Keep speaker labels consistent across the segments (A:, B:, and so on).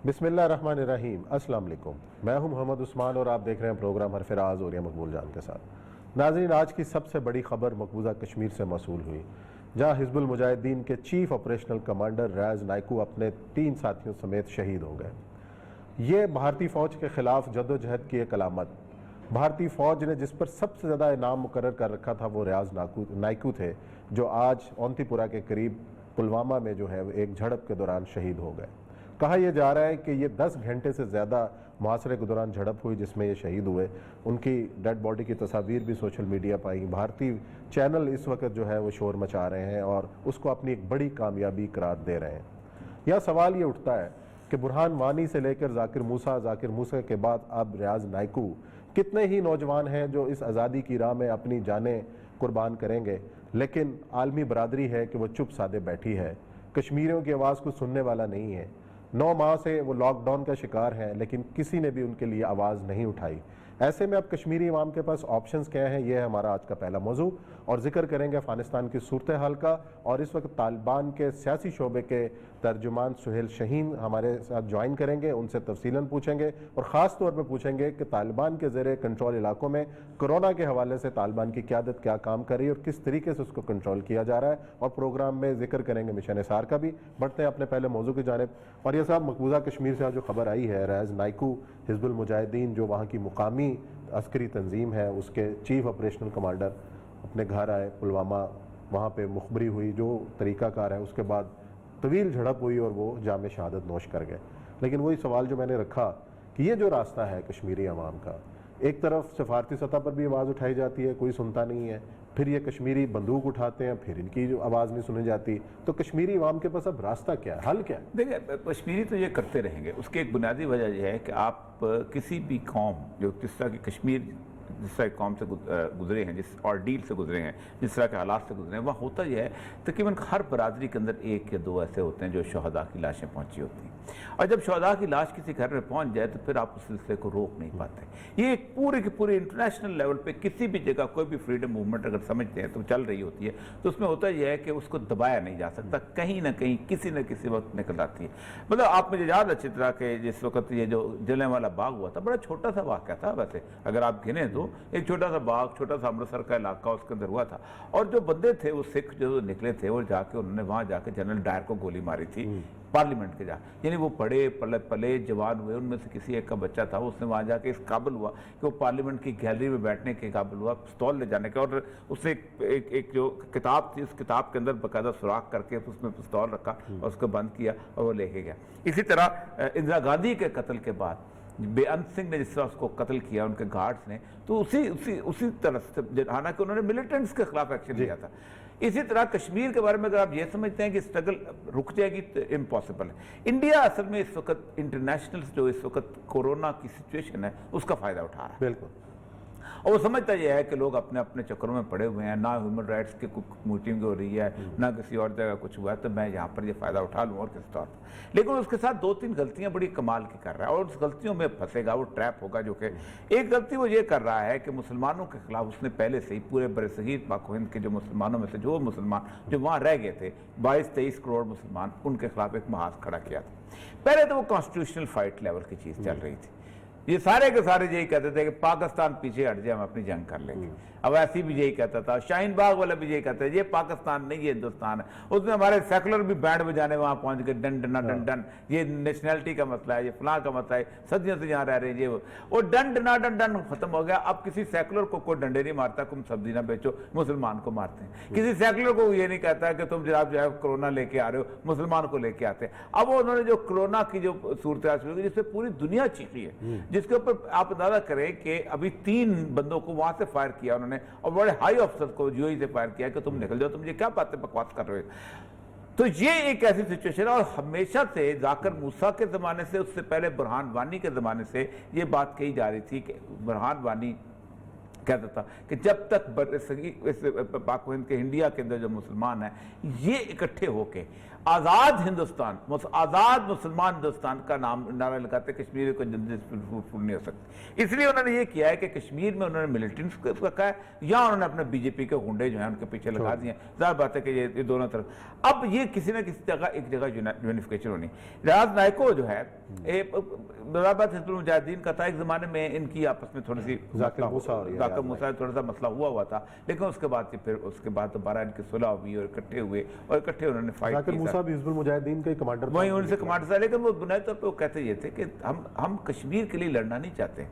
A: بسم اللہ الرحمن الرحیم۔ السلام علیکم، میں ہوں محمد عثمان اور آپ دیکھ رہے ہیں پروگرام حرف راز اور مقبول جان کے ساتھ۔ ناظرین، آج کی سب سے بڑی خبر مقبوضہ کشمیر سے موصول ہوئی، جہاں حزب المجاہدین کے چیف آپریشنل کمانڈر ریاض نائکو اپنے 3 ساتھیوں سمیت شہید ہو گئے۔ یہ بھارتی فوج کے خلاف جدوجہد کی ایک علامت۔ بھارتی فوج نے جس پر سب سے زیادہ انعام مقرر کر رکھا تھا وہ ریاض نائکو تھے، جو آج اونتی پورہ کے قریب پلوامہ میں جو ہے ایک جھڑپ کے دوران شہید ہو گئے۔ کہا یہ جا رہا ہے کہ یہ 10 گھنٹے سے زیادہ محاصرے کے دوران جھڑپ ہوئی جس میں یہ شہید ہوئے۔ ان کی ڈیڈ باڈی کی تصاویر بھی سوشل میڈیا پر آئیں۔ بھارتی چینل اس وقت جو ہے وہ شور مچا رہے ہیں اور اس کو اپنی ایک بڑی کامیابی قرار دے رہے ہیں۔ یہاں سوال یہ اٹھتا ہے کہ برہان وانی سے لے کر ذاکر موسیٰ کے بعد اب ریاض نائکو، کتنے ہی نوجوان ہیں جو اس آزادی کی راہ میں اپنی جانیں قربان کریں گے، لیکن عالمی برادری ہے کہ وہ چپ سادے بیٹھی ہے، کشمیریوں کی آواز کو سننے والا نہیں ہے۔ 9 ماہ سے وہ لاک ڈاؤن کا شکار ہیں، لیکن کسی نے بھی ان کے لیے آواز نہیں اٹھائی۔ ایسے میں اب کشمیری عوام کے پاس آپشنز کیا ہیں، یہ ہے ہمارا آج کا پہلا موضوع، اور ذکر کریں گے افغانستان کی صورتحال کا، اور اس وقت طالبان کے سیاسی شعبے کے ترجمان سہیل شاہین ہمارے ساتھ جوائن کریں گے، ان سے تفصیلاً پوچھیں گے اور خاص طور پہ پوچھیں گے کہ طالبان کے زیر کنٹرول علاقوں میں کرونا کے حوالے سے طالبان کی قیادت کیا کام کر رہی ہے اور کس طریقے سے اس کو کنٹرول کیا جا رہا ہے، اور پروگرام میں ذکر کریں گے مشن اسار کا بھی۔ بڑھتے ہیں اپنے پہلے موضوع کی جانب، اور یہ صاحب مقبوضہ کشمیر سے جو خبر آئی ہے، ریاض نائکو حزب المجاہدین جو وہاں کی مقامی عسکری تنظیم ہے اس کے چیف آپریشنل کمانڈر اپنے گھر آئے پلوامہ، وہاں پہ مخبری ہوئی، جو طریقہ کار ہے، اس کے بعد طویل جھڑپ ہوئی اور وہ جام شہادت نوش کر گئے۔ لیکن وہی سوال جو میں نے رکھا کہ یہ جو راستہ ہے کشمیری عوام کا، ایک طرف سفارتی سطح پر بھی آواز اٹھائی جاتی ہے، کوئی سنتا نہیں ہے، پھر یہ کشمیری بندوق اٹھاتے ہیں، پھر ان کی جو آواز نہیں سنی جاتی، تو کشمیری عوام کے پاس اب راستہ کیا ہے، حل کیا ہے؟
B: دیکھیں، کشمیری تو یہ کرتے رہیں گے۔ اس کی ایک بنیادی وجہ یہ ہے کہ آپ کسی بھی قوم جو جس طرح کی کشمیر جس طرح کی قوم سے گزرے ہیں، جس آرڈیل سے گزرے ہیں، جس طرح کے حالات سے گزرے ہیں، وہاں ہوتا یہ ہے تقریباً ہر برادری کے اندر 1 یا 2 ایسے ہوتے ہیں جو شہداء کی لاشیں پہنچی ہوتی ہیں، اور جب شہداء کی لاش کسی گھر میں پہنچ جائے تو پھر آپ اس سلسلے کو روک نہیں پاتے۔ یہ ایک پورے کے پورے انٹرنیشنل لیول پہ کسی بھی جگہ کوئی بھی فریڈم موومنٹ اگر سمجھتے ہیں تو چل رہی ہوتی ہے، تو اس میں ہوتا یہ ہے کہ اس کو دبایا نہیں جا سکتا، کہیں نہ کہیں کسی نہ کسی وقت نکل آتی ہے۔ مطلب آپ مجھے یاد اچھی طرح کہ جس وقت یہ جو جلیانوالہ باغ ہوا تھا، بڑا چھوٹا سا واقعہ تھا، ویسے اگر آپ گنیں تو ایک چھوٹا سا باغ، چھوٹا سا امرتسر کا علاقہ اس کے اندر ہوا تھا، اور جو بندے تھے وہ سکھ جو نکلے تھے وہ جا کے انہوں نے وہاں جا کے جنرل ڈائر کو گولی ماری تھی پارلیمنٹ کے جا، یعنی وہ پڑے پلے جوان ہوئے، ان میں سے کسی ایک کا بچہ تھا، اس نے وہاں جا کے اس قابل ہوا کہ وہ پارلیمنٹ کی گیلری میں بیٹھنے کے قابل ہوا، پستول لے جانے کا، اور اس نے ایک جو کتاب تھی اس کتاب کے اندر باقاعدہ سوراخ کر کے اس میں پستول رکھا اور اس کو بند کیا اور وہ لے کے گیا۔ اسی طرح اندرا گاندھی کے قتل کے بعد بے انت سنگھ نے جس طرح اس کو قتل کیا ان کے گارڈز نے، تو اسی طرح سے، حالانکہ انہوں نے ملیٹنٹس کے خلاف ایکشن لیا تھا۔ اسی طرح کشمیر کے بارے میں اگر آپ یہ سمجھتے ہیں کہ اسٹرگل رک جائے گی تو امپاسبل ہے۔ انڈیا اصل میں اس وقت انٹرنیشنل جو اس وقت کورونا کی سچویشن ہے اس کا فائدہ اٹھا رہا ہے،
A: بالکل،
B: اور وہ سمجھتا یہ ہے کہ لوگ اپنے اپنے چکروں میں پڑے ہوئے ہیں، نہ ہیومن رائٹس کی میٹنگ ہو رہی ہے، نہ کسی اور جگہ کچھ ہوا ہے، تو میں یہاں پر یہ فائدہ اٹھا لوں اور کس طور پر۔ لیکن اس کے ساتھ 2-3 غلطیاں بڑی کمال کی کر رہا ہے، اور اس غلطیوں میں پھنسے گا، وہ ٹریپ ہوگا، جو کہ ایک غلطی وہ یہ کر رہا ہے کہ مسلمانوں کے خلاف اس نے پہلے سے ہی پورے برصغیر پاک و ہند کے جو مسلمانوں میں سے جو مسلمان جو وہاں رہ گئے تھے 22-23 کروڑ مسلمان، ان کے خلاف ایک محاذ کھڑا کیا تھا۔ پہلے تو وہ کانسٹیٹیوشنل فائٹ لیول کی چیز چل رہی تھی، یہ سارے کے سارے یہی کہتے تھے کہ پاکستان پیچھے ہٹ جائے، ہم اپنی جنگ کر لیں گے۔ اب ایسی بھی یہی کہتا تھا، شاہین باغ والا بھی یہی کہتا ہے یہ پاکستان نہیں، یہ ہندوستان ہے۔ اس میں ہمارے سیکولر بھی بینڈ بجانے وہاں پہنچ گئے، ڈن ڈنا ڈن ڈن، یہ نیشنلٹی کا مسئلہ ہے، یہ فلاں کا مسئلہ ہے، صدیوں سے یہاں رہ رہے ہیں، یہ وہ ڈن ڈنا ڈن ڈن ختم ہو گیا۔ اب کسی سیکولر کو کوئی ڈنڈے نہیں مارتا، تم سبزی نہ بیچو، مسلمان کو مارتے ہیں۔ کسی سیکولر کو یہ نہیں کہتا ہے کہ تم جناب جو ہے کرونا لے کے آ رہے ہو، مسلمان کو لے کے آتے ہیں۔ اب انہوں نے جو کرونا کی جو صورتحال شروع کی جس پہ پوری دنیا چیخی ہے، جس کے اوپر آپ اندازہ کریں کہ ابھی 3 بندوں کو وہاں سے فائر کیا انہوں نے، اور بڑے ہائی افسر کو جو ہی سے فائر کیا کہ تم نکل جاؤ، تم یہ کیا باتیں بکواس کر رہے ہو۔ تو یہ ایک ایسی سچویشن ہے، اور ہمیشہ سے ذاکر موسیٰ کے زمانے سے، اس سے پہلے برہان وانی کے زمانے سے یہ بات کہی جا رہی تھی کہ برہان وانی کہتا تھا کہ جب تک پاک و ہند کے انڈیا کے اندر جو مسلمان ہیں یہ اکٹھے ہو کے آزاد ہندوستان، آزاد مسلمان ہندوستان کا نعرہ لگاتے کشمیر کو پھول نہیں ہو سکتی. اس لیے انہوں نے یہ کیا ہے کہ کشمیر میں انہوں نے ملٹنٹس کو رکھا ہے یا انہوں نے اپنے بی جے پی کے گنڈے جو ہیں ان کے پیچھے لگا دیے ہیں. ظاہر بات ہے کہ یہ دونوں طرف اب یہ کسی نہ کسی جگہ ایک جگہ یونیفیکیشن ہونی. ریاض نائکو جو ہے بات حزب المجاہدین کا تھا ایک زمانے میں، ان کی آپس میں تھوڑی سی ذاکر موسیٰ تھوڑا سا مسئلہ ہوا تھا، لیکن اس کے بعد پھر اس کے بعد دوبارہ ان کی صلح ہوئی اور اکٹھے ہوئے اور اکٹھے انہوں نے فائٹ کی.
A: ذاکر موسیٰ بھی حزب المجاہدین کا کمانڈر
B: وہیں ان سے کمانڈر تھا، لیکن وہ بنیادی طور پہ وہ کہتے یہ تھے کہ ہم کشمیر کے لیے لڑنا نہیں چاہتے،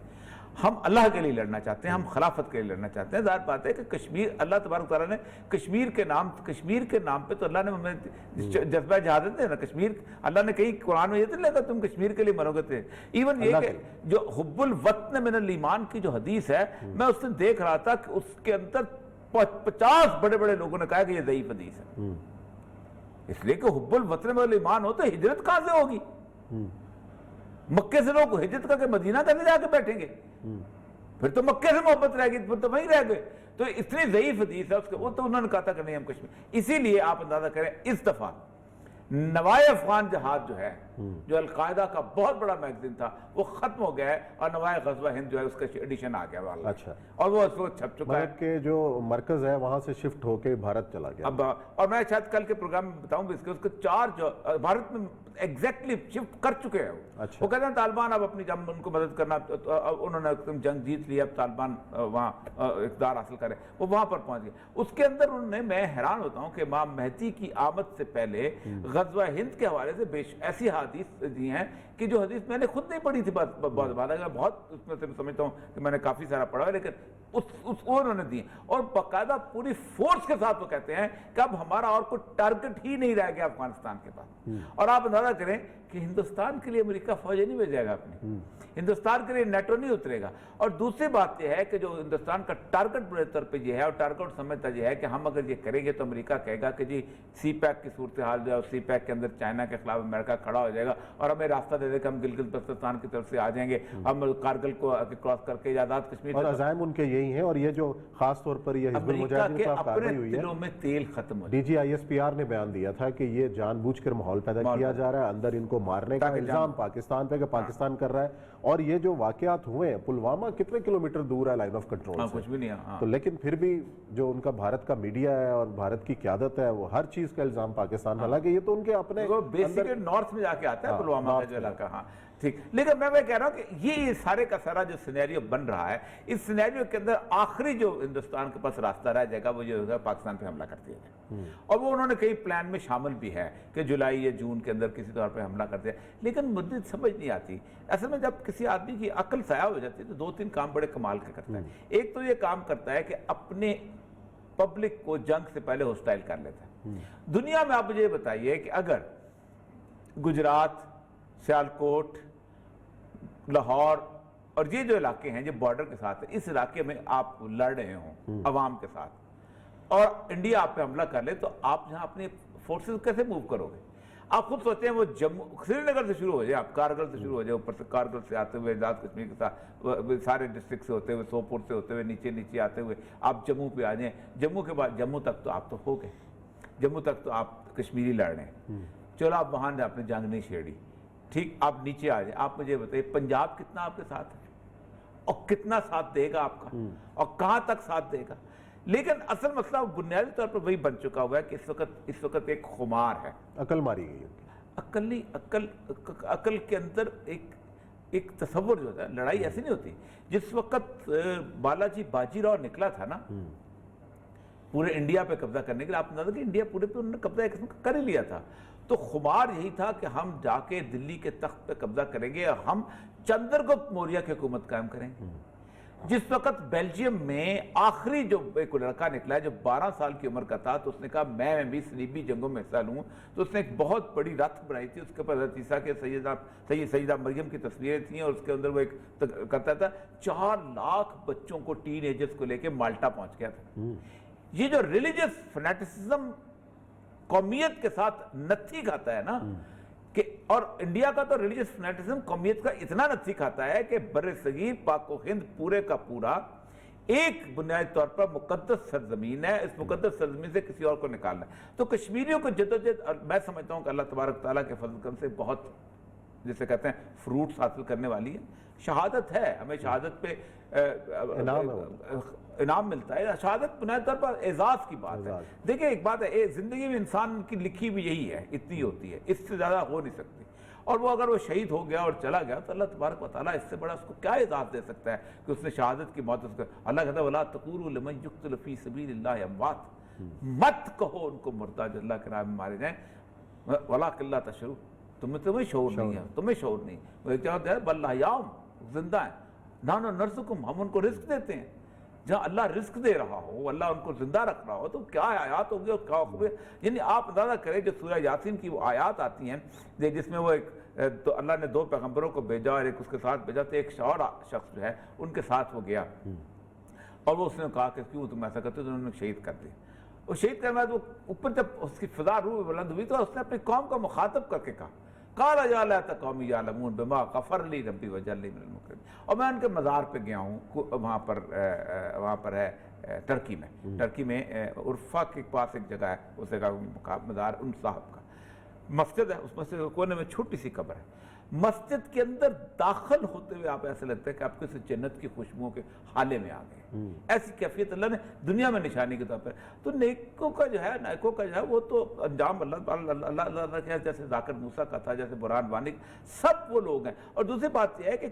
B: ہم اللہ کے لیے لڑنا چاہتے ہیں، ہم خلافت کے لیے لڑنا چاہتے ہیں. ظاہر بات ہے کہ کشمیر اللہ تبارک تعالیٰ نے کشمیر کے نام پہ تو اللہ نے ہمیں جذبہ جہاد دیا نا. کشمیر اللہ نے کہیں قرآن میں یہ تو لگا تم کشمیر کے لیے مرو گے تھے. ایون یہ کہ جو حب الوطن من الایمان کی جو حدیث ہے، میں اس دن دیکھ رہا تھا کہ اس کے اندر 50 بڑے بڑے لوگوں نے کہا کہ یہ ضعیف حدیث ہے. اس لیے کہ حب الوطن من الایمان ہو تو ہجرت کہاں سے ہوگی؟ مکے سے لوگ ہجرت کر کے مدینہ کیسے جا کے بیٹھیں گے؟ پھر تو مکے سے محبت رہ گئی، پھر تو وہیں رہ گئے. تو اتنی ضعیف حدیث ہے اس کے، وہ تو انہوں نے کہا تھا کہ نہیں ہم کشمیر. اسی لیے آپ اندازہ کریں اس دفعہ نوائے افغان جہاد جو ہے، جو القاعدہ کا بہت بڑا میگزین تھا، وہ ختم ہو گیا ہے اور نوائے غزوہ ہند جو ہے اس کا ایڈیشن آ گیا والا.
A: اچھا.
B: اور وہ اس وقت چھپ چکا ہے
A: کہ جو مرکز ہے وہاں سے شفٹ ہو کے بھارت چلا گیا.
B: اب. اور میں شاید کل کے پروگرام میں بتاؤں گا اس کے 4 جو بھارت میں ایگزیکٹلی شفٹ کر چکے ہیں. وہ کہتے ہیں طالبان اب اپنی جنگ ان کو مدد کرنا، انہوں نے جنگ جیت لی، اب طالبان وہاں اقتدار حاصل کرے، وہ وہاں پر پہنچ گئے. اس کے اندر انہوں نے، میں حیران ہوتا ہوں کہ امام مہدی کی آمد سے پہلے غزوہ ہند کے حوالے سے ایسی حدیث دی ہیں کہ جو حدیث میں نے خود نہیں پڑھی تھی، بہت اس میں سے سمجھتا ہوں کہ میں نے کافی سارا پڑھا ہے، لیکن انہوں نے دی. اور باقاعدہ پوری فورس کے ساتھ وہ کہتے ہیں کہ اب ہمارا اور کوئی ٹارگٹ ہی نہیں رہ گیا افغانستان کے پاس. اور آپ اندازہ کریں کہ ہندوستان کے لیے امریکہ فوجیں نہیں بھیجے گا اپنی، ہندوستان کے لیے نیٹو نہیں اترے گا. اور دوسری بات یہ ہے کہ جو ہندوستان کا ٹارگٹ بڑے طور پہ یہ ہے، اور ٹارگٹ سمجھتا یہ ہے کہ ہم اگر یہ کریں گے تو امریکہ کہے گا کہ جی سی پیک کی صورتحال جو ہے، سی پیک کے اندر چائنا کے خلاف امریکہ کھڑا ہو جائے گا اور ہمیں راستہ دے دے کہ ہم گلگت بلتستان کی طرف سے آ جائیں گے، ہم کارگل کو کراس کر کے آزاد کشمیر.
A: اور عزائم ان کے یہی ہیں، اور یہ جو خاص طور پر یہ حزب المجاہدین کا کارروائی ہوئی ہے،
B: دلوں میں تیل ختم ہو.
A: D G I S P R نے بیان دیا تھا کہ یہ جان بوجھ کر ماحول پیدا کیا جا رہا ہے، اندر ان کو مارنے کا الزام پاکستان پہ کہ پاکستان کر رہا ہے. اور یہ جو واقعات ہوئے ہیں، پلوامہ کتنے کلومیٹر دور ہے لائن آف کنٹرول سے،
B: کچھ بھی نہیں.
A: تو لیکن پھر بھی جو ان کا بھارت کا میڈیا ہے اور بھارت کی قیادت ہے، وہ ہر چیز کا الزام پاکستان، حالانکہ یہ تو ان کے اپنے
B: بیسیکلی نارتھ میں جا کے آتا ہے پلوامہ کا جو علاقہ. ہاں ٹھیک. لیکن میں کہہ رہا ہوں کہ یہ سارے کا سارا جو سینیریو بن رہا ہے، اس سینیریو کے اندر آخری جو ہندوستان کے پاس راستہ رہ جائے گا وہ جو ہوگا پاکستان پہ حملہ کر دیا جائے. اور وہ انہوں نے کئی پلان میں شامل بھی ہے کہ جولائی یا جون کے اندر کسی طور پہ حملہ کر دیا. لیکن مجھے سمجھ نہیں آتی اصل میں، جب کسی آدمی کی عقل ضائع ہو جاتی ہے تو 2-3 کام بڑے کمال کے کرتا ہے. ایک تو یہ کام کرتا ہے کہ اپنے پبلک کو جنگ سے پہلے ہوسٹائل کر لیتا ہے. دنیا میں آپ مجھے بتائیے کہ اگر گجرات، سیالکوٹ، لاہور اور یہ جو علاقے ہیں جو بارڈر کے ساتھ ہیں، اس علاقے میں آپ لڑ رہے ہوں عوام کے ساتھ اور انڈیا آپ پہ حملہ کر لے، تو آپ جہاں اپنے فورسز کیسے موو کرو گے؟ آپ خود سوچتے ہیں وہ جموں سری نگر سے شروع ہو جائے، آپ کارگل سے شروع ہو جائے، اوپر سے کارگل سے آتے ہوئے آزاد کشمیر کے ساتھ سارے ڈسٹرکٹ سے ہوتے ہوئے، سوپور سے ہوتے ہوئے نیچے آتے ہوئے آپ جموں پہ آ جائیں. جموں کے بعد جموں تک تو آپ تو ہو گئے، جموں تک تو آپ کشمیری لڑ رہے ہیں. چلو آپ وہاں نے اپنے جنگ نہیں چھیڑی، ٹھیک. آپ نیچے آ جائیں. آپ مجھے بتائیے پنجاب کتنا آپ کے ساتھ ہے اور کتنا ساتھ دے گا آپ کا اور کہاں تک ساتھ دے گا؟ لیکن اصل مسئلہ بنیادی طور پر وہی بن چکا ہوا ہے کہ اس وقت ایک خمار ہے،
A: عقل ماری گئی.
B: عقل کے اندر ایک تصور جو ہوتا ہے. لڑائی ایسی نہیں ہوتی. جس وقت بالاجی باجی راؤ نکلا تھا نا پورے انڈیا پہ قبضہ کرنے کے لیے، آپ اندازہ کہ انڈیا پورے پہ انہوں نے قبضہ ایک قسم کا کر ہی لیا تھا. تو خمار یہی تھا کہ ہم جا کے دلی کے تخت پہ قبضہ کریں گے اور ہم چندرگپت موریہ کی حکومت قائم کریں گے. جس وقت بیلجیم میں آخری جو ایک لڑکا نکلا ہے جو 12 سال کی عمر کا تھا، تو اس نے کہا میں بھی صلیبی جنگوں میں حصہ لوں. تو اس نے ایک بہت بڑی رتھ بنائی تھی، اس کے اوپر حضرت عیسیٰ کے سیدہ مریم کی تصویریں تھیں اور اس کے اندر وہ ایک کرتا تھا. 4 لاکھ بچوں کو، ٹین ایجرز کو لے کے مالٹا پہنچ گیا تھا. یہ جو ریلیجس فنیٹسزم قومیت کے ساتھ نتھی کھاتا ہے نا، کہ اور انڈیا کا تو ریلیجس فنیٹزم قومیت کا اتنا نتھی کھاتا ہے کہ بر صغیر پاک و ہند پورے کا پورا ایک بنیادی طور پر مقدس سرزمین ہے، اس مقدس سرزمین سے کسی اور کو نکالنا ہے۔ تو کشمیریوں کو جدوجہد میں سمجھتا ہوں کہ اللہ تبارک تعالیٰ کے فضل کرم سے بہت جسے کہتے ہیں فروٹس حاصل کرنے والی ہے۔ شہادت ہے، ہمیں شہادت پہ انعام ملتا ہے۔ شہادت بنیادی طور پر اعزاز کی بات ہے۔ دیکھیں ایک بات ہے، زندگی میں انسان کی لکھی بھی یہی ہے، اتنی ہوتی ہے، اس سے زیادہ ہو نہیں سکتی۔ اور وہ اگر وہ شہید ہو گیا اور چلا گیا تو اللہ تبارک و تعالیٰ اس سے بڑا اس کو کیا اعزاز دے سکتا ہے کہ اس نے شہادت کی موت اس کو۔ اللہ کہتا ہے وَلَا تَقُولُوا لِمَن يُقْتَلُ فِي سَبِيلِ اللَّهِ أَمْوَاتٌ، مت کہو ان کو مردہ جو اللہ کے راہ میں مارے جائیں، وَلَٰكِن لَا تَشْعُرُونَ، تمہیں شعور نہیں ہے، تمہیں شعور نہیں۔ وہ کہتے ہیں بَلْ أَحْيَاءٌ، زندہ ہیں، نحن نرزقکم، ہم ان کو رزق دیتے ہیں۔ جہاں اللہ رزق دے رہا ہو، اللہ ان کو زندہ رکھ رہا ہو، تو کیا آیات ہوگی اور کیا ہوگی۔ یعنی آپ اندازہ کریں جو سورہ یاسین کی وہ آیات آتی ہیں جس میں وہ ایک تو اللہ نے 2 پیغمبروں کو بھیجا اور ایک اس کے ساتھ بھیجا، تو ایک اور شخص جو ہے ان کے ساتھ وہ گیا اور وہ اس نے کہا کہ کیوں تم ایسا کرتے ہو، تو انہوں نے شہید کر دیا۔ وہ شہید کرنے بعد وہ اوپر جب اس کی فضا روح بلند ہوئی تو اس نے اپنی قوم کو مخاطب کر کے کہا قَالَ يَا لَيْتَ قَوْمِي يَعْلَمُونَ بِمَا غَفَرَ لِي رَبِّي وَجَعَلَنِي مِنَ الْمُكْرَمِينَ۔ اور میں ان کے مزار پہ گیا ہوں، وہاں پر ہے ترکی میں عرفہ کے پاس ایک جگہ ہے، اس جگہ مزار ان صاحب کا مسجد ہے، اس مسجد کے کونے میں چھوٹی سی قبر ہے۔ مسجد کے اندر داخل ہوتے ہوئے آپ ایسے لگتا ہے کہ آپ کسی جنت کی خوشبوؤں کے حالے میں آ گئے۔ ایسی کیفیت اللہ نے دنیا میں نشانی کے طور پر۔ تو نیکوں کا جو ہے وہ تو انجام اللہ کے جیسے ذاکر موسیٰ کا تھا، جیسے برہان وانی، سب وہ لوگ ہیں۔ اور دوسری بات یہ ہے کہ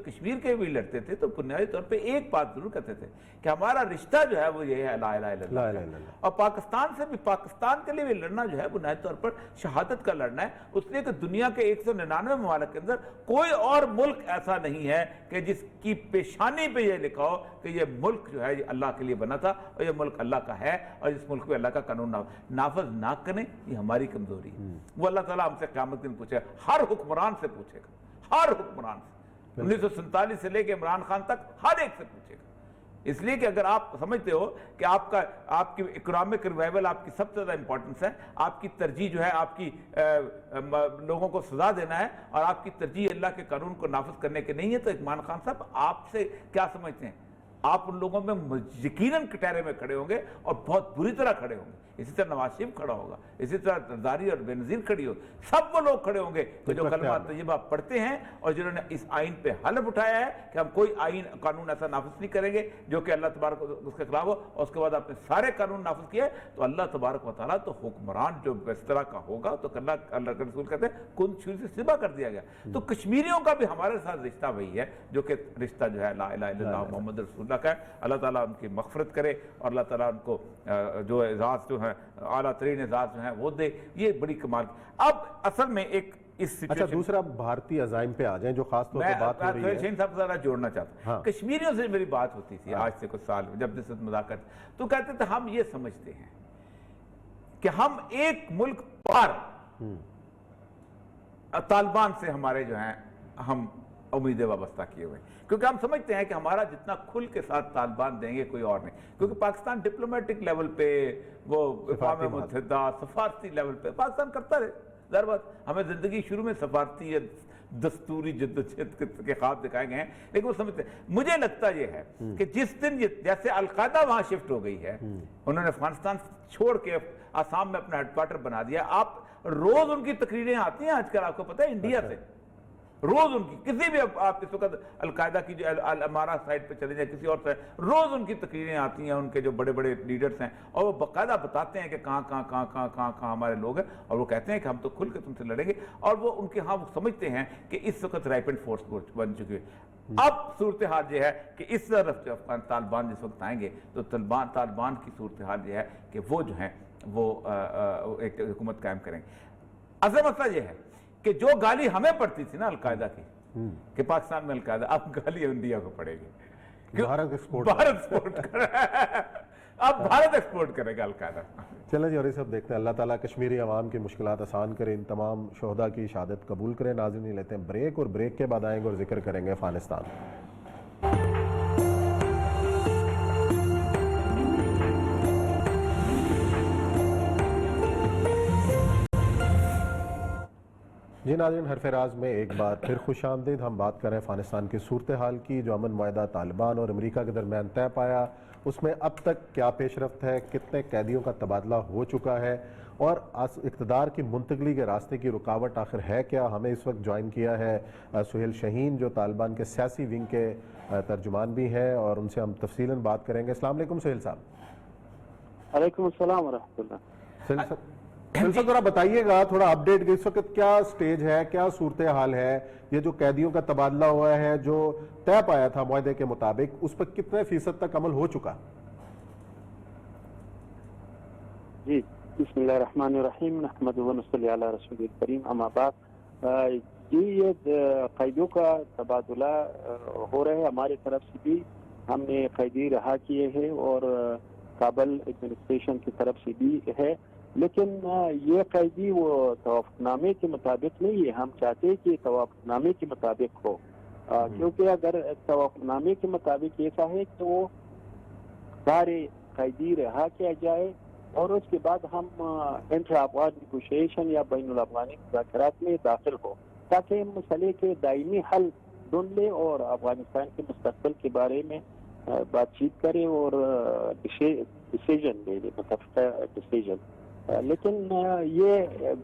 B: کشمیر کے بھی لڑتے تھے تو بنیادی طور پہ ایک بات ضرور کہتے تھے کہ ہمارا رشتہ جو ہے وہ یہ ہے لا الہ الا اللہ۔ اور پاکستان سے بھی، پاکستان کے لیے بھی لڑنا جو ہے بنیادی طور پر شہادت کا لڑنا ہے، اس لیے کہ دنیا کے 199 ممالک کے اندر کوئی اور ملک ایسا نہیں ہے کہ جس کی پیشانی پہ یہ لکھا ہو کہ یہ ملک جو ہے یہ اللہ کے لیے بنا تھا اور یہ ملک اللہ کا ہے، اور اس ملک میں اللہ کا قانون نافذ نہ کریں، یہ ہماری کمزوری ہے۔ وہ اللہ تعالیٰ ہم سے قیامت دن پوچھے گا، ہر حکمران سے پوچھے گا، ہر حکمران سے، 1947 سے لے کے عمران خان تک ہر ایک سے پوچھے گا۔ اس لیے کہ اگر آپ سمجھتے ہو کہ آپ کی اکنامک ریوائول آپ کی سب سے زیادہ امپورٹنس ہے، آپ کی ترجیح جو ہے آپ کی لوگوں کو سزا دینا ہے اور آپ کی ترجیح اللہ کے قانون کو نافذ کرنے کے نہیں ہے، تو عمران خان صاحب آپ سے کیا سمجھتے ہیں؟ آپ ان لوگوں میں یقیناً کٹہرے میں کھڑے ہوں گے اور بہت بری طرح کھڑے ہوں گے۔ اسی طرح نواز شریف کھڑا ہوگا، اسی طرح زرداری اور بے نظیر کھڑی ہوگی، سب وہ لوگ کھڑے ہوں گے کہ جو کلمہ طیبہ پڑھتے ہیں اور جنہوں نے اس آئین پہ حلف اٹھایا ہے کہ ہم کوئی آئین قانون ایسا نافذ نہیں کریں گے جو کہ اللہ تبارک اس کے خلاف ہو، اور اس کے بعد آپ نے سارے قانون نافذ کیے، تو اللہ تبارک و تعالیٰ تو حکمران جو اس طرح کا ہوگا تو اللہ کے رسول کہتے ہیں کن چھری سے سبا کر دیا گیا۔ تو کشمیریوں کا بھی ہمارے ساتھ رشتہ وہی ہے جو کہ رشتہ جو ہے لا الہ الا اللہ محمد رسول اللہ کا ہے۔ اللہ تعالیٰ ان کی مغفرت کرے اور اللہ تعالیٰ ان کو جو اعزاز جو ہیں اعلیٰ ترین اعزاز جو ہیں وہ دے، یہ بڑی کمال۔ اب اصل میں ایک اس
A: اچھا دوسرا بھارتی عزائم پہ آ جائیں جو خاص طور پر بات ہو رہی ہے،
B: شہین صاحب ذرا جوڑنا چاہتا ہوں۔ کشمیریوں سے میری بات ہوتی تھی آج سے کچھ سال جب جس مذاکرات، تو کہتے تھے ہم یہ سمجھتے ہیں کہ ہم ایک ملک پار طالبان سے ہمارے جو ہیں ہم امیدیں وابستہ کیے ہوئے، کیونکہ ہم سمجھتے ہیں کہ ہمارا جتنا کھل کے ساتھ طالبان دیں گے کوئی اور نہیں، کیونکہ پاکستان ڈپلومیٹک لیول پہ، وہ اقوام متحدہ سفارتی لیول پہ پاکستان کرتا رہے۔ ظاہر بات ہمیں زندگی شروع میں سفارتی یا دستوری جدوجہد کے خواب دکھائے گئے ہیں، لیکن وہ سمجھتے ہیں۔ مجھے لگتا یہ ہے کہ جس دن جیسے القاعدہ وہاں شفٹ ہو گئی ہے، انہوں نے افغانستان چھوڑ کے آسام میں اپنا ہیڈ کوارٹر بنا دیا، آپ روز ان کی تقریریں آتی ہیں آج کل، آپ کو پتہ ہے انڈیا سے روز ان کی کسی بھی آپ اس وقت القاعدہ کی جو الامارہ سائٹ پہ چلے جائیں کسی اور سائٹ، روز ان کی تقریریں آتی ہیں، ان کے جو بڑے بڑے لیڈرز ہیں، اور وہ باقاعدہ بتاتے ہیں کہ کہاں ہمارے لوگ ہیں، اور وہ کہتے ہیں کہ ہم تو کھل کے تم سے لڑیں گے، اور وہ ان کے ہاں وہ سمجھتے ہیں کہ اس وقت رائپنڈ فورس بن چکی ہے۔ اب صورتحال یہ ہے کہ اس طرف جو افغان طالبان جس وقت آئیں گے تو طالبان کی صورتحال یہ ہے کہ وہ جو ہیں وہ ایک حکومت قائم کریں گے۔ اصل مسئلہ یہ ہے کہ جو گالی ہمیں پڑتی تھی نا القاعدہ کی کہ پاکستان میں القاعدہ، اب گالی انڈیا کو پڑے گی،
A: بھارت ایکسپورٹ
B: اب بھارت ایکسپورٹ کرے گا القاعدہ۔
A: چلیں جی، اور یہ سب دیکھتے ہیں، اللہ تعالیٰ کشمیری عوام کی مشکلات آسان کرے، ان تمام شہداء کی شہادت قبول کرے۔ ناظرین لیتے ہیں بریک، اور بریک کے بعد آئیں گے اور ذکر کریں گے افغانستان۔ جی ناظرین، حرف راز میں ایک بار پھر خوش آمدید۔ ہم بات کریں افغانستان کی صورتحال کی، جو امن معاہدہ طالبان اور امریکہ کے درمیان طے پایا، اس میں اب تک کیا پیش رفت ہے، کتنے قیدیوں کا تبادلہ ہو چکا ہے، اور اقتدار کی منتقلی کے راستے کی رکاوٹ آخر ہے کیا؟ ہمیں اس وقت جوائن کیا ہے سہیل شاہین، جو طالبان کے سیاسی ونگ کے ترجمان بھی ہیں، اور ان سے ہم تفصیلاً بات کریں گے۔ السلام علیکم سہیل صاحب۔
C: وعلیکم السلام ورحمۃ اللہ۔
A: سہیل صاحب ذرا بتائیے گا تھوڑا اپڈیٹ، اس وقت کیا سٹیج ہے، کیا صورتحال ہے؟ یہ جو قیدیوں کا تبادلہ ہوا ہے، جو طے پایا تھا معاہدے کے مطابق، اس پر کتنے فیصد تک عمل ہو چکا؟
C: جی بسم اللہ الرحمن الرحیم، نحمد و نصلی علی رسول الکریم، اما بعد۔ جی یہ قیدیوں کا تبادلہ ہو رہا ہے، ہماری طرف سے بھی ہم نے قیدی رہا کیے ہیں اور کابل ایڈمنسٹریشن کی طرف سے بھی ہے، لیکن یہ قیدی وہ توافق نامے کے مطابق نہیں ہے۔ ہم چاہتے ہیں کہ توافق نامے کے مطابق ہو، کیونکہ اگر توافق نامے کے مطابق ایسا ہے تو وہ سارے قیدی رہا کیا جائے اور اس کے بعد ہم انٹر افغان نیگوشیشن یا بین الاقوامی مذاکرات میں داخل ہو، تاکہ مسئلے کے دائمی حل ڈھونڈ لے اور افغانستان کے مستقبل کے بارے میں بات چیت کرے اور ڈیسیجن لے لے، متفقہ ڈیسیجن۔ لیکن یہ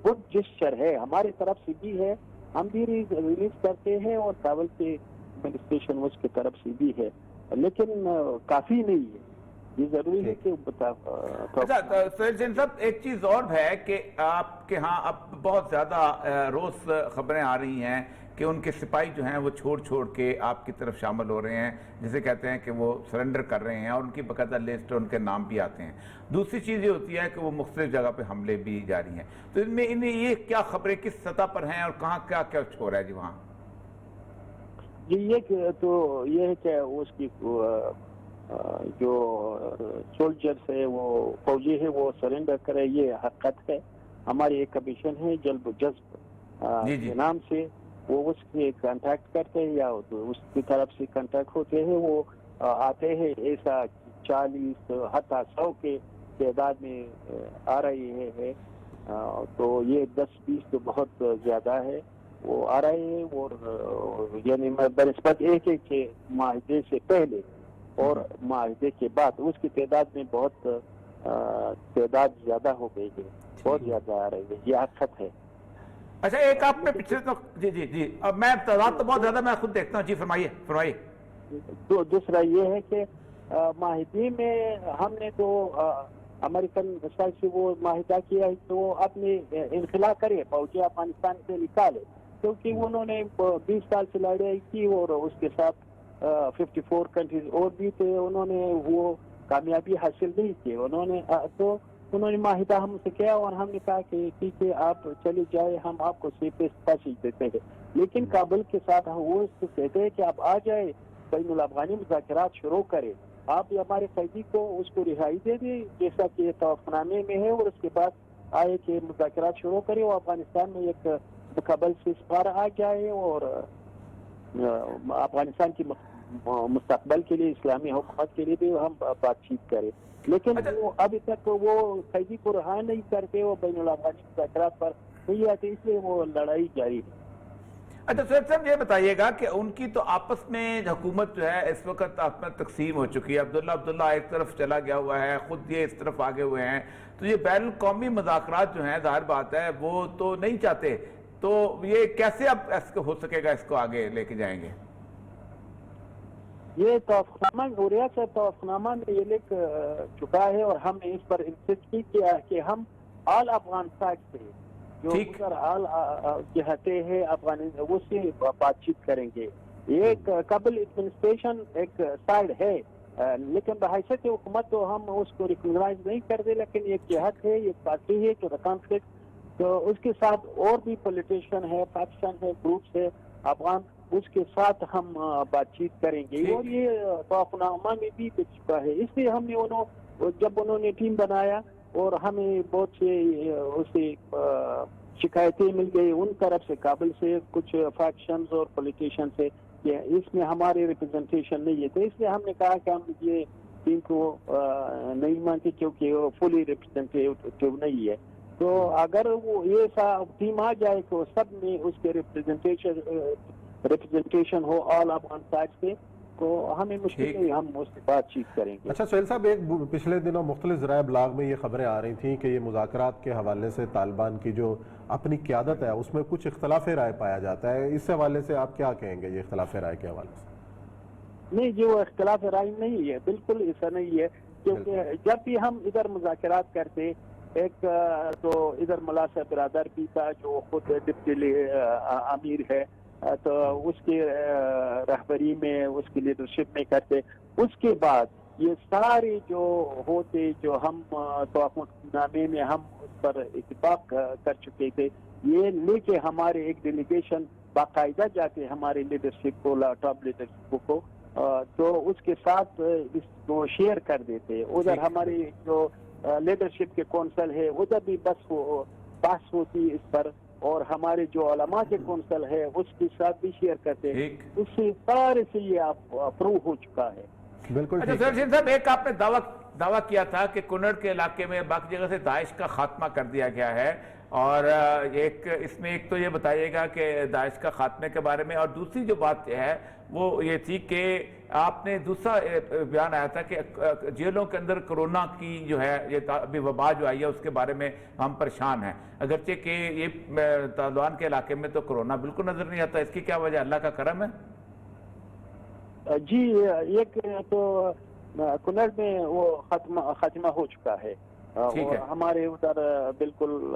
C: گڈ جسچر ہے، ہماری طرف سے بھی ہے، ہم بھی ریلیز کرتے ہیں اور کابل کے ایڈمنسٹریشن اس کی طرف سے بھی ہے، لیکن کافی نہیں ہے۔ یہ ضروری ہے کہ
B: سہیل شاہین صاحب، ایک چیز اور ہے کہ آپ کے ہاں اب بہت زیادہ روز خبریں آ رہی ہیں کہ ان کے سپاہی جو ہیں وہ چھوڑ کے آپ کی طرف شامل ہو رہے ہیں، جسے کہتے ہیں کہ وہ سرنڈر کر رہے ہیں، اور ان کی باقاعدہ لسٹ اور ان کے نام بھی آتے ہیں۔ دوسری چیز یہ ہوتی ہے کہ وہ مختلف جگہ پہ حملے بھی جاری ہیں، تو ان میں یہ کیا خبریں کس سطح پر ہیں اور کہاں کیا ہو رہا ہے جی وہاں؟
C: جی یہ ہے کہ اس کی جو سولجرز ہے، وہ فوجی ہے، وہ سرنڈر کرے، یہ حقیقت ہے۔ ہماری ایک کمیشن ہے جلب و جذب کے نام سے، وہ اس کے کانٹیکٹ کرتے ہیں یا اس کی طرف سے کانٹیکٹ ہوتے ہیں، وہ آتے ہیں، ایسا 40 حتی 100 کے تعداد میں آ رہی ہے، تو یہ 10-20 تو بہت زیادہ ہے، وہ آ رہے ہیں، اور یعنی بنسبت ایک معاہدے سے پہلے اور معاہدے کے بعد اس کی تعداد میں بہت تعداد زیادہ ہو گئی ہے، بہت زیادہ آ رہی ہے، یہ حقیقت ہے۔
B: اچھا، ایک آپ نے پچھلے جی اب میں تعداد تو بہت زیادہ میں خود دیکھتا ہوں، جی فرمائیے۔
C: تو دوسرا یہ ہے کہ معاہدے میں ہم نے تو امریکن سائڈ سے وہ معاہدہ کیا ہے کہ وہ اپنے انخلا کرے، فوجی افغانستان سے نکالے، کیونکہ انہوں نے 20 سال سے لڑائی کی اور اس کے ساتھ 54 کنٹریز اور بھی تھے، انہوں نے وہ کامیابی حاصل نہیں کی، انہوں نے معاہدہ ہم سے کیا اور ہم نے کہا کہ ٹھیک ہے آپ چلے جائے، ہم آپ کو سیفسٹ پیسیج دیتے ہیں، لیکن کابل کے ساتھ وہ اس کو کہتے ہیں کہ آپ آ جائے، بین الاقوامی مذاکرات شروع کریں، آپ ہمارے قیدی کو اس کو رہائی دے دیں جیسا کہ توافق نامے میں ہے، اور اس کے بعد آئے کہ مذاکرات شروع کرے اور افغانستان میں ایک مکمل سیزفائر آ جائے اور افغانستان کی مستقبل کے لیے، اسلامی حکومت کے لیے بھی ہم بات چیت کریں، لیکن وہ ابھی تک وہ قیدی کو رہا نہیں کرتے، وہ بین الاقوامی مذاکرات پر نہیں آتے، اس لیے وہ لڑائی جاری ہے۔
B: اچھا سید صاحب، یہ بتائیے گا کہ ان کی تو آپس میں حکومت جو ہے اس وقت آپ میں تقسیم ہو چکی ہے، عبداللہ ایک طرف چلا گیا ہوا ہے، خود یہ اس طرف آگے ہوئے ہیں، تو یہ بین الاقوامی مذاکرات جو ہیں ظاہر بات ہے وہ تو نہیں چاہتے، تو یہ کیسے اب ہو سکے گا، اس کو آگے لے کے جائیں گے؟
C: یہ توافق نامہ غوریہ سے توافق نامہ میں یہ لکھ چکا ہے اور ہم نے اس پر انسسٹ کیا کہ ہم آل افغان سائڈ سے جو ادھر آل جہتے ہیں افغان اس سے بات چیت کریں گے۔ ایک کابل ایڈمنسٹریشن ایک سائڈ ہے، لیکن بحیثیت حکومت تو ہم اس کو ریکگنائز نہیں کرتے، لیکن ایک جہت ہے، ایک پارٹی ہے جو کانفلکٹ، تو اس کے ساتھ اور بھی پولیٹیشین ہے، پاکستان ہے، گروپس ہے افغان، اس کے ساتھ ہم بات چیت کریں گے، اور یہ توافق نامہ میں بھی دکھ چکا ہے۔ اس لیے ہم نے جب انہوں نے ٹیم بنایا اور ہمیں بہت سے اسے شکایتیں مل گئی ان طرف سے، کابل سے کچھ فیکشنز اور پولیٹیشین سے، کہ اس میں ہمارے ریپرزنٹیشن نہیں ہے، تو اس لیے ہم نے کہا کہ ہم یہ ٹیم کو نہیں مانتے کیونکہ وہ فلی ریپرزنٹیو نہیں ہے، تو اگر وہ یہ ٹیم آ جائے کہ سب میں اس کے ریپرزنٹیشن ہو آل افغان سائڈ سے، تو ہمیں مشکل نہیں، ہم اس سے بات چیت کریں گے۔
A: اچھا سہیل صاحب، ایک پچھلے دنوں مختلف ذرائع ابلاغ میں یہ خبریں آ رہی تھیں کہ یہ مذاکرات کے حوالے سے طالبان کی جو اپنی قیادت ہے اس میں کچھ اختلاف رائے پایا جاتا ہے، اس حوالے سے آپ کیا کہیں گے یہ اختلاف رائے کے حوالے سے؟
C: نہیں، جو اختلاف رائے نہیں ہے، بالکل ایسا نہیں ہے، کیونکہ جب بھی ہم ادھر مذاکرات کرتے، ایک تو ادھر ملا صاحب برادر بھی تھا جو خود ڈپٹی امیر ہے، تو اس کی رہبری میں، اس کی لیڈرشپ میں کرتے۔ اس کے بعد یہ سارے جو ہوتے، جو ہم توافق نامے میں ہم اس پر اتفاق کر چکے تھے، یہ لے کے ہمارے ایک ڈیلیگیشن باقاعدہ جاتے ہمارے لیڈرشپ کو، ٹاپ لیڈرشپ کو، تو اس کے ساتھ اس کو شیئر کر دیتے۔ ادھر ہماری جو لیڈرشپ کے کونسل ہے ادھر بھی بحث ہوتی اس پر، اور ہمارے جو علماء کے کونسل ہے اس کے ساتھ بھی شیئر کرتے، اس سے سارے سے یہ اپروو ہو چکا ہے۔
A: بالکل
B: اچھا سہیل صاحب، ایک آپ نے دعویٰ کیا تھا کہ کنڑ کے علاقے میں باقی جگہ سے داعش کا خاتمہ کر دیا گیا ہے، اور اس میں ایک تو یہ بتائیے گا کہ داعش کا خاتمے کے بارے میں، اور دوسری جو بات ہے وہ یہ تھی کہ آپ نے دوسرا بیان آیا تھا کہ جیلوں کے اندر کرونا کی جو ہے یہ ابھی وبا جو آئی ہے اس کے بارے میں ہم پریشان ہیں، اگرچہ کہ یہ طالبان کے علاقے میں تو کرونا بالکل نظر نہیں آتا، اس کی کیا وجہ؟ اللہ کا کرم ہے؟
C: جی، ایک تو کنڑ میں وہ خاتمہ ہو چکا ہے، ہمارے ادھر بالکل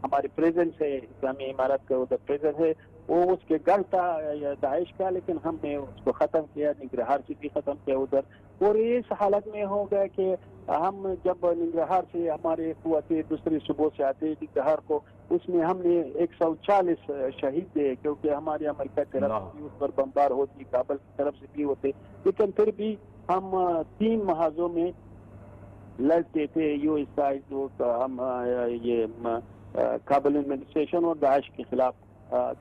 C: ہماری پریزنس ہے، اسلامی امارت کا ادھر پریزنس ہے، وہ اس کے گھر تھا داعش کا، لیکن ہم نے اس کو ختم کیا، ننگرہار سے بھی ختم کیا ادھر، اور اس حالت میں ہو گیا کہ ہم جب ننگرہار سے ہمارے قوتیں دوسرے صوبوں سے آتے ننگرہار کو، اس میں ہم نے 140 شہید دے، کیونکہ ہمارے امریکہ کی طرف سے اس پر بمبار ہوتی، کابل کی طرف سے بھی ہوتے، لیکن پھر بھی ہم 3 محاذوں میں لڑتے تھے، یو ایس آئی جو ہم یہ کابل ایڈمنسٹریشن اور داعش کے خلاف،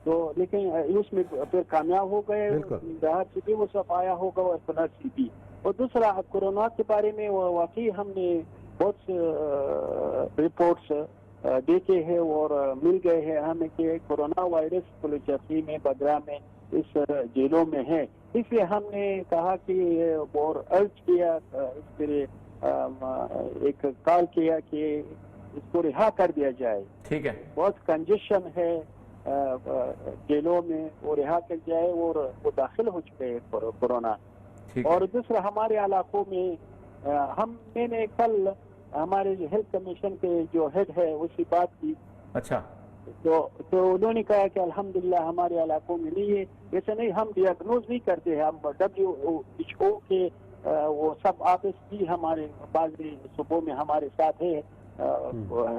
C: تو لیکن اس میں پھر کامیاب ہو گئے، ننگرہار سے بھی وہ سب آیا ہوگا اور کنڑ سے بھی۔ اور دوسرا کورونا کے بارے میں واقعی ہم نے بہت سے رپورٹس دیکھے ہیں اور مل گئے ہیں ہمیں کہ کورونا وائرس پلوچرسی میں، بگرا میں، اس جیلوں میں ہے، اس لیے ہم نے کہا کہ اور ارج کیا، اس پر ایک کال کیا کہ اس کو رہا کر دیا جائے،
B: ٹھیک ہے،
C: بہت کنجیشن ہے جیلوں میں، وہ رہا کر جائے، اور وہ داخل ہو چکے ہیں کورونا۔ اور دوسرا ہمارے علاقوں میں میں نے کل ہمارے ہیلتھ کمیشن کے جو ہیڈ ہے اس سے بات کی،
B: اچھا،
C: تو انہوں نے کہا کہ الحمدللہ ہمارے علاقوں میں نہیں ہے، ویسے نہیں، ہم ڈیاگنوز نہیں کرتے ہیں، ہم WHO کے وہ سب آفس بھی ہمارے بعض صوبوں میں ہمارے ساتھ ہے،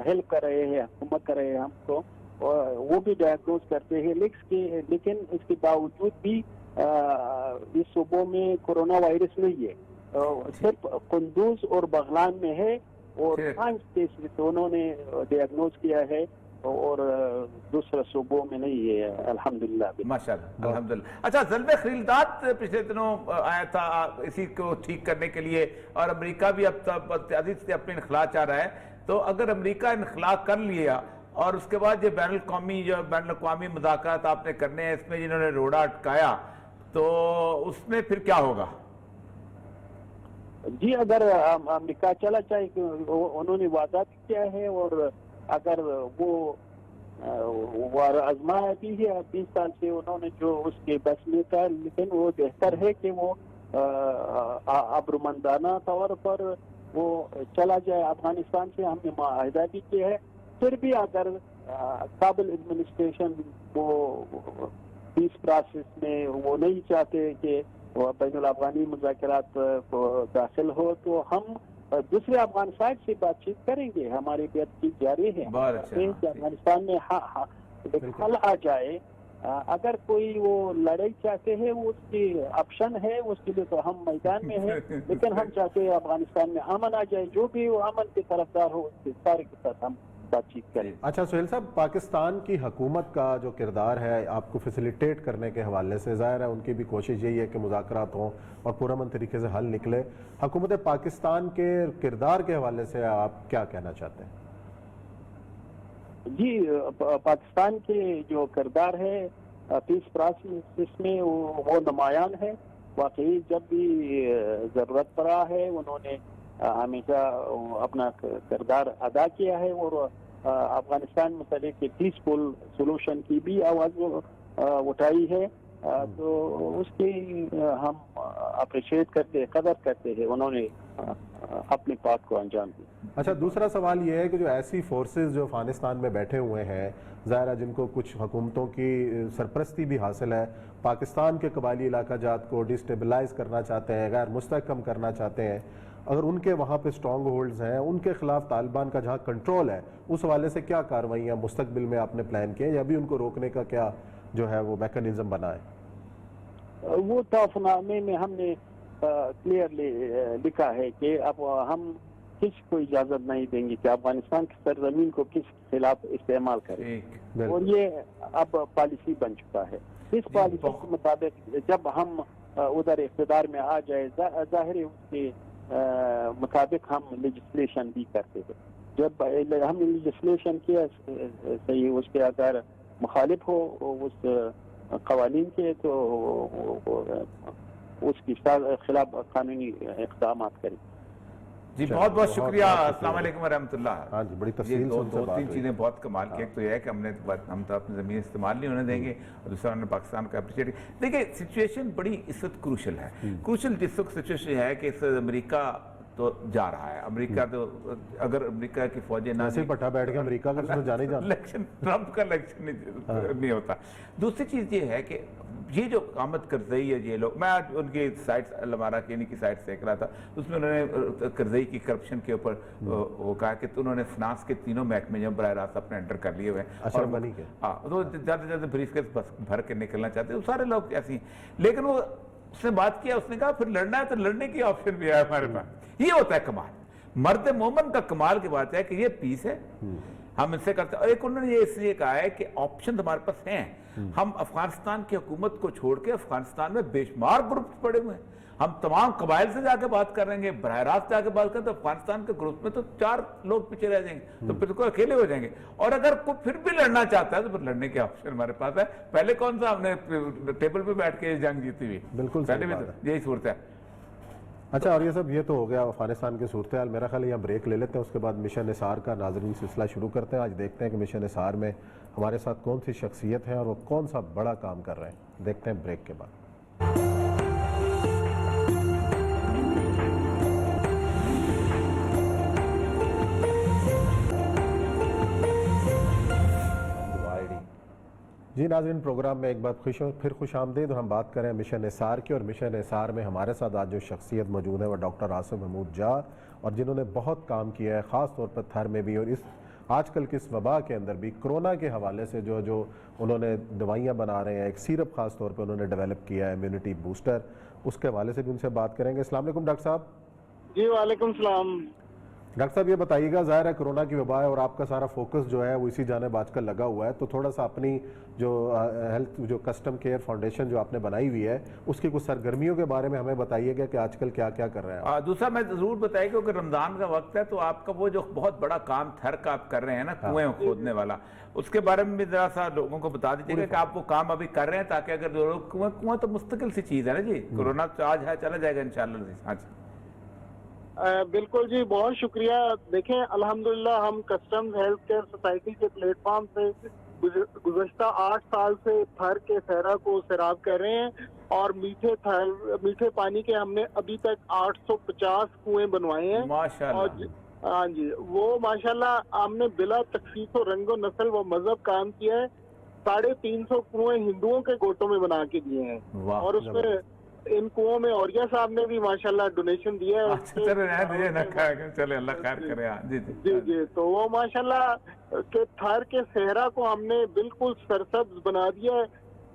C: ہیلپ کر رہے ہیں، حکومت کر رہے ہیں ہم کو، وہ بھی ڈائگنوز کرتے ہیں، لیکن اس کے باوجود بھی اس صوبوں میں کورونا وائرس نہیں ہے، صرف قندوز اور بغلان میں ہے، اور 5 کیس دونوں نے ڈائگنوز کیا ہے، اور دوسرے صوبوں میں نہیں ہے، الحمدللہ۔
B: ماشاءاللہ، الحمدللہ۔ اچھا، ضلع خلیلداد پچھلے دنوں آیا تھا اسی کو ٹھیک کرنے کے لیے، اور امریکہ بھی اب تجدید سے اپنے انخلا چاہ رہا ہے، تو اگر امریکہ انخلا کر لیا اور اس کے بعد یہ بین الاقوامی مذاکرات آپ نے کرنے ہیں، اس میں جنہوں نے روڑا اٹکایا، تو اس میں پھر کیا ہوگا؟
C: جی، اگر امریکہ چلا جائے، انہوں نے وعدہ کیا ہے، اور اگر وہ آزمایا بھی ہے 20 سال سے انہوں نے جو اس کے بس میں تھا، لیکن وہ بہتر ہے کہ وہ ابرومندانہ طور پر وہ چلا جائے افغانستان سے، ہم نے معاہدہ بھی کیا ہے، پھر بھی اگر کابل ایڈمنسٹریشن وہ پیس پروسیس میں وہ نہیں چاہتے کہ وہ بین الاقوامی مذاکرات کو داخل ہو، تو ہم دوسرے افغان سائڈ سے بات چیت کریں گے، ہماری بات چیت جاری ہے کہ افغانستان میں حل آ جائے۔ اگر کوئی وہ لڑائی چاہتے ہیں، وہ اس کی آپشن ہے، اس کے لیے تو ہم میدان میں ہیں، لیکن ہم چاہتے ہیں افغانستان میں امن آ جائے، جو بھی وہ امن کے طرفدار ہو اس کے سارے کے ساتھ ہم بات چیت کریں۔
A: اچھا سہیل صاحب، پاکستان کی حکومت کا جو کردار ہے آپ کو فیسیلیٹیٹ کرنے کے حوالے سے، ظاہر ہے ان کی بھی کوشش یہی ہے کہ مذاکرات ہوں اور پرامن طریقے سے حل نکلے، حکومت پاکستان کے کردار کے حوالے سے آپ کیا کہنا چاہتے ہیں؟
C: جی پاکستان کے جو کردار ہے پیس پروسیس میں وہ نمایاں ہے. واقعی جب بھی ضرورت پڑا ہے انہوں نے ہمیشہ اپنا کردار ادا کیا ہے اور افغانستان مسئلے کے پیسفل سولوشن کی بھی آواز اٹھائی ہے. تو اس کی ہم اپریشیٹ کرتے ہیں, قدر کرتے ہیں, انہوں نے اپنے پارٹ کو انجام دیا.
A: اچھا, دوسرا سوال یہ ہے کہ جو ایسی فورسز جو افغانستان میں بیٹھے ہوئے ہیں, ظاہر ہے جن کو کچھ حکومتوں کی سرپرستی بھی حاصل ہے, پاکستان کے قبائلی علاقہ جات کو ڈسٹیبلائز کرنا چاہتے ہیں, غیر مستحکم کرنا چاہتے ہیں, اگر ان کے وہاں پہ سٹرانگ ہولڈز ہیں, ان کے خلاف طالبان کا جہاں کنٹرول ہے, اس حوالے سے کیا کارروائیاں مستقبل میں آپ نے پلان کیے یا بھی ان کو روکنے کا کیا جو ہے وہ میکانزم بنا ہے؟
C: وہ توافنامے میں ہم نے کلیئرلی لکھا ہے کہ اب ہم کس کو اجازت نہیں دیں گے کہ افغانستان کی سرزمین کو کس خلاف استعمال کرے, اور یہ اب پالیسی بن چکا ہے. اس پالیسی کے مطابق جب ہم ادھر اقتدار میں آ جائے, ظاہر ہے اس کے مطابق ہم لیجسلیشن بھی کرتے ہیں. جب ہم نے لیجسلیشن کیا صحیح, اس کے اگر مخالف ہو اس قوانین کے تو اس کی خلاف قانونی اقدامات کریں.
B: جی بہت بہت شکریہ. السلام علیکم ورحمۃ اللہ.
A: ہاں جی, بڑی تفصیل سے
B: دو تین چیزیں بہت کمال کی. ایک تو یہ ہے کہ ہم تو اپنی زمین استعمال نہیں ہونے دیں گے, اور دوسرا ہم نے پاکستان کا اپریشیٹ. دیکھیں سچویشن بڑی اس وقت کروشل ہے. کروشل جس وقت سچویشن ہے کہ امریکہ تو جا رہا ہے. امریکہ تو اگر امریکہ کی فوجیں نہ
A: پٹا بیٹھ کے امریکہ کا جانے جانا
B: الیکشن, ٹرمپ کا الیکشن نہیں ہوتا. دوسری چیز یہ ہے کہ یہ جو قامت کرزئی ہے, یہ لوگ, میں آج ان کی سائٹ علمارہ کینی کی سائٹ دیکھ رہا تھا, اس میں انہوں نے کرزئی کی کرپشن کے اوپر وہ کہا کہ انہوں نے فنانس کے تینوں محکمے جو براہ راست اپنے انڈر کر لیے ہوئے ہیں, اور
A: بنی کے
B: تو زیادہ سے زیادہ بریف کیس بھر کے نکلنا چاہتے ہیں. وہ سارے لوگ ایسے ہیں, لیکن وہ اس نے بات کیا, اس نے کہا پھر لڑنا ہے تو لڑنے کی آپشن بھی ہے ہمارے پاس. یہ ہوتا ہے کمال. مرد مومن کا کمال کی بات ہے کہ یہ پیس ہے, ہم ان سے کرتے ہیں. اور ایک انہوں نے یہ اس لیے کہا ہے کہ آپشن ہمارے پاس ہیں. ہم افغانستان کی حکومت کو چھوڑ کے افغانستان میں بے شمار گروپ پڑے ہوئے ہیں, ہم تمام قبائل سے جا کے بات کر رہیں گے, براہ راست جا کے بات کریں تو افغانستان کے گروپ میں تو 4 لوگ پیچھے رہ جائیں گے, تو پھر کو اکیلے ہو جائیں گے. اور اگر کوئی پھر بھی لڑنا چاہتا ہے تو پھر لڑنے کے آپشن ہمارے پاس ہے. پہلے کون سا ہم نے ٹیبل پہ بیٹھ کے جنگ جیتی ہوئی,
A: بالکل
B: پہلے بھی یہی صورت ہے.
A: اچھا, اور یہ تو ہو گیا افغانستان کی صورتحال. میرا خیال ہے یہاں بریک لے لیتے ہیں, اس کے بعد مشن نثار کا ناظرین سلسلہ شروع کرتے ہیں. آج دیکھتے ہیں کہ مشن نثار میں ہمارے ساتھ کون سی شخصیت ہے اور وہ کون سا بڑا کام کر رہے ہیں. دیکھتے ہیں بریک کے بعد. جی ناظرین, پروگرام میں ایک بار پھر خوش آمدید. ہم بات کریں مشن نثار کی, اور مشن نثار میں ہمارے ساتھ آج جو شخصیت موجود ہے وہ ڈاکٹر آصف محمود جار, اور جنہوں نے بہت کام کیا ہے خاص طور پر تھر میں بھی, اور اس آج کل کی اس وبا کے اندر بھی کرونا کے حوالے سے جو انہوں نے دوائیاں بنا رہے ہیں. ایک سیرپ خاص طور پہ انہوں نے ڈیولپ کیا ہے, امیونٹی بوسٹر, اس کے حوالے سے بھی ان سے بات کریں گے. السلام علیکم ڈاکٹر صاحب.
C: جی وعلیکم السلام.
A: ڈاکٹر صاحب یہ بتائیے گا, ظاہر ہے کرونا کی وبا ہے اور آپ کا سارا فوکس جو ہے وہ اسی جانب آج کل لگا ہوا ہے, تو تھوڑا سا اپنی جو ہیلتھ جو کسٹم کیئر فاؤنڈیشن جو آپ نے بنائی ہوئی ہے اس کی کچھ سرگرمیوں کے بارے میں ہمیں بتائیے گا کہ آج کل کیا کیا کر رہے ہیں.
B: دوسرا میں ضرور بتائیے گا کہ رمضان کا وقت ہے, تو آپ کا وہ جو بہت بڑا کام تھر کا آپ کر رہے ہیں نا, کنویں کھودنے والا, اس کے بارے میں بھی ذرا سا لوگوں کو بتا دیجیے گا کہ آپ وہ کام ابھی کر رہے ہیں, تاکہ اگر کنواں تو مستقل سی چیز ہے نا جی, کورونا تو آج ہے چلا جائے گا انشاءاللہ. ہاں جی
D: بالکل جی, بہت شکریہ. دیکھیں الحمدللہ ہم کسٹمز ہیلتھ کیئر سوسائٹی کے پلیٹ فارم سے گزشتہ 8 سال سے تھر کے صحرا کو سیراب کر رہے ہیں, اور میٹھے پانی کے ہم نے ابھی تک 850 کنویں بنوائے ہیں.
B: ماشاءاللہ.
D: ہاں جی, وہ ماشاءاللہ ہم نے بلا تخصیص و رنگ و نسل و مذہب کام کیا ہے. 350 کنویں ہندوؤں کے گوٹوں میں بنا کے دیے ہیں, اور اس میں ان کنووں میں اوریا صاحب نے بھی ماشاءاللہ ڈونیشن دیا ہے.
B: چلے اللہ خیر کرے.
D: جی جی, تو وہ ماشاءاللہ کہ تھر کے صحرا کو ہم نے بالکل سرسبز بنا دیا ہے.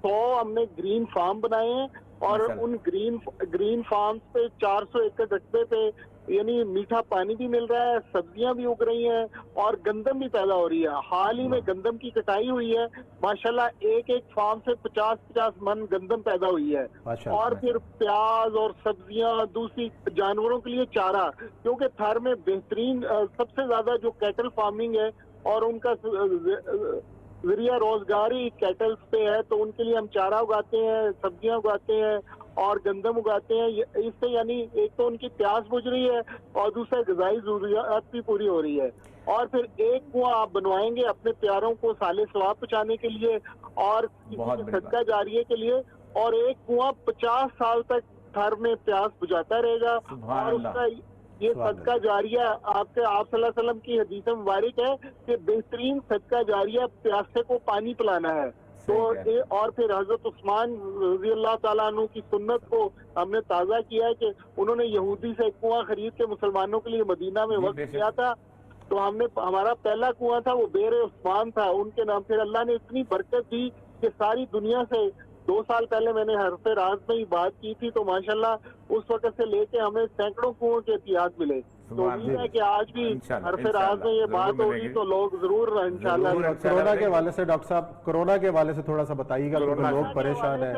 D: 100 ہم نے گرین فارم بنائے ہیں, اور ان گرین فارمز پہ 400 ایکڑ رقبے پہ یعنی میٹھا پانی بھی مل رہا ہے, سبزیاں بھی اگ رہی ہیں, اور گندم بھی پیدا ہو رہی ہے. حال ہی میں گندم کی کٹائی ہوئی ہے, ماشاءاللہ ایک فارم سے 50 من گندم پیدا ہوئی ہے. اور پھر پیاز اور سبزیاں, دوسری جانوروں کے لیے چارہ, کیونکہ تھر میں بہترین سب سے زیادہ جو کیٹل فارمنگ ہے اور ان کا ذریعہ روزگار ہی کیٹلز پہ ہے، تو ان کے لیے ہم چارہ اگاتے ہیں، سبزیاں اگاتے ہیں اور گندم اگاتے ہیں. اس سے یعنی ایک تو ان کی پیاس بجھ رہی ہے اور دوسرا غذائی ضروریات بھی پوری ہو رہی ہے. اور پھر ایک کنواں آپ بنوائیں گے اپنے پیاروں کو سالے ثواب پہنچانے کے لیے اور
B: بہت بڑی
D: صدقہ جاریہ کے لیے، اور ایک کنواں 50 سال تک گھر میں پیاس بجھاتا رہے گا. اور اس کا یہ صدقہ جاریہ آپ صلی اللہ علیہ وسلم کی حدیث مبارک ہے کہ بہترین صدقہ جاریہ پیاسے کو پانی پلانا ہے. تو اور پھر حضرت عثمان رضی اللہ تعالیٰ عنہ کی سنت کو ہم نے تازہ کیا ہے کہ انہوں نے یہودی سے ایک کنواں خرید کے مسلمانوں کے لیے مدینہ میں وقف کیا تھا. تو ہم نے ہمارا پہلا کنواں تھا وہ بیر عثمان تھا ان کے نام. پھر اللہ نے اتنی برکت دی کہ ساری دنیا سے 2 سال پہلے میں نے حرف راز میں ہی بات کی تھی، تو ماشاءاللہ اس وقت سے لے کے ہمیں سینکڑوں کنووں کے احتیاط ملے. تو امید ہے کہ آج بھی حرف راز میں یہ بات ہوگی تو لوگ ضرور انشاءاللہ.
A: کرونا کے حوالے سے ڈاکٹر صاحب، کرونا کے حوالے سے تھوڑا سا بتائیے گا کیونکہ لوگ پریشان ہیں.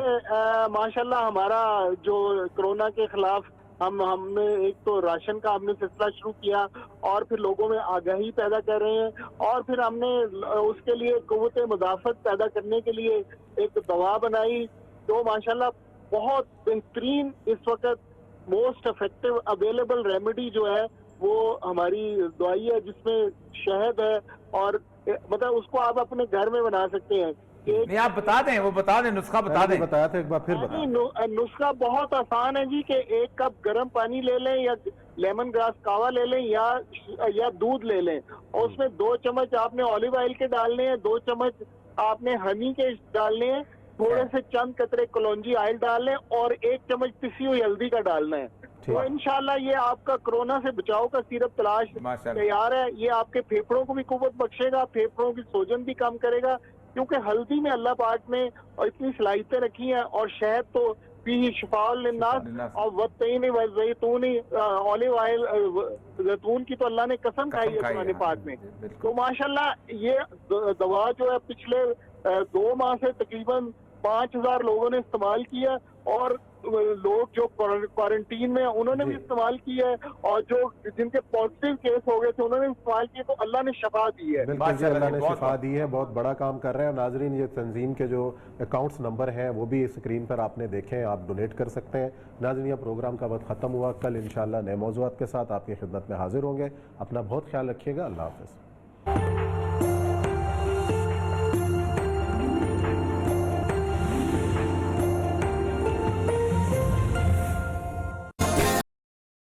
D: ماشاءاللہ ہمارا جو کرونا کے خلاف ہم نے ایک تو راشن کا ہم نے سلسلہ شروع کیا اور پھر لوگوں میں آگاہی پیدا کر رہے ہیں، اور پھر ہم نے اس کے لیے قوت مدافعت پیدا کرنے کے لیے ایک دوا بنائی جو ماشاءاللہ بہت بہترین اس وقت موسٹ افیکٹو اویلیبل ریمیڈی جو ہے وہ ہماری دوائی ہے جس میں شہد ہے، اور مطلب اس کو آپ اپنے گھر میں بنا سکتے ہیں.
B: نہیں آپ بتا دیں، وہ بتا دیں، نسخہ بتا دیں.
A: بتایا تھا ایک بار پھر بتا.
D: نسخہ بہت آسان ہے جی کہ 1 کپ گرم پانی لے لیں یا لیمن گراس کاوا لے لیں یا دودھ لے لیں، اور اس میں 2 چمچ آپ نے اولیو آئل کے ڈالنے ہیں، 2 چمچ آپ نے ہنی کے ڈالنے ہیں، تھوڑے سے چند قطرے کلونجی آئل ڈال لیں اور 1 چمچ پسی ہوئی ہلدی کا ڈالنا ہے. تو انشاءاللہ یہ آپ کا کرونا سے بچاؤ کا سیرپ تلاش تیار ہے. یہ آپ کے پھیپھڑوں کو بھی قوت بخشے گا، پھیپھڑوں کی سوجن بھی کم کرے گا، کیونکہ ہلدی میں اللہ پاک نے اتنی صلاحیتیں رکھی ہیں، اور شہد تو فیہ شفاء للناس، اور والتین والزیتون اولیو آئل زیتون کی تو اللہ نے قسم کھائی ہے قرآن پاک میں. تو ماشاءاللہ یہ دوا جو ہے پچھلے 2 ماہ سے تقریباً 5000 لوگوں نے استعمال کیا، اور لوگ جو کوارنٹین میں انہوں نے بھی استعمال کیا ہے، اور جو جن کے پازیٹیو کیس ہو گئے تھے انہوں نے استعمال کیے، تو اللہ نے شفا دی ہے.
A: بالکل جی، اللہ نے شفا دی ہے. بہت بڑا کام کر رہے ہیں. ناظرین یہ تنظیم کے جو اکاؤنٹس نمبر ہیں وہ بھی اسکرین پر آپ نے دیکھے ہیں، آپ ڈونیٹ کر سکتے ہیں. ناظرین یہ پروگرام کا وقت ختم ہوا. کل انشاءاللہ نئے موضوعات کے ساتھ آپ کی خدمت میں حاضر ہوں گے. اپنا بہت خیال رکھیے گا. اللہ حافظ.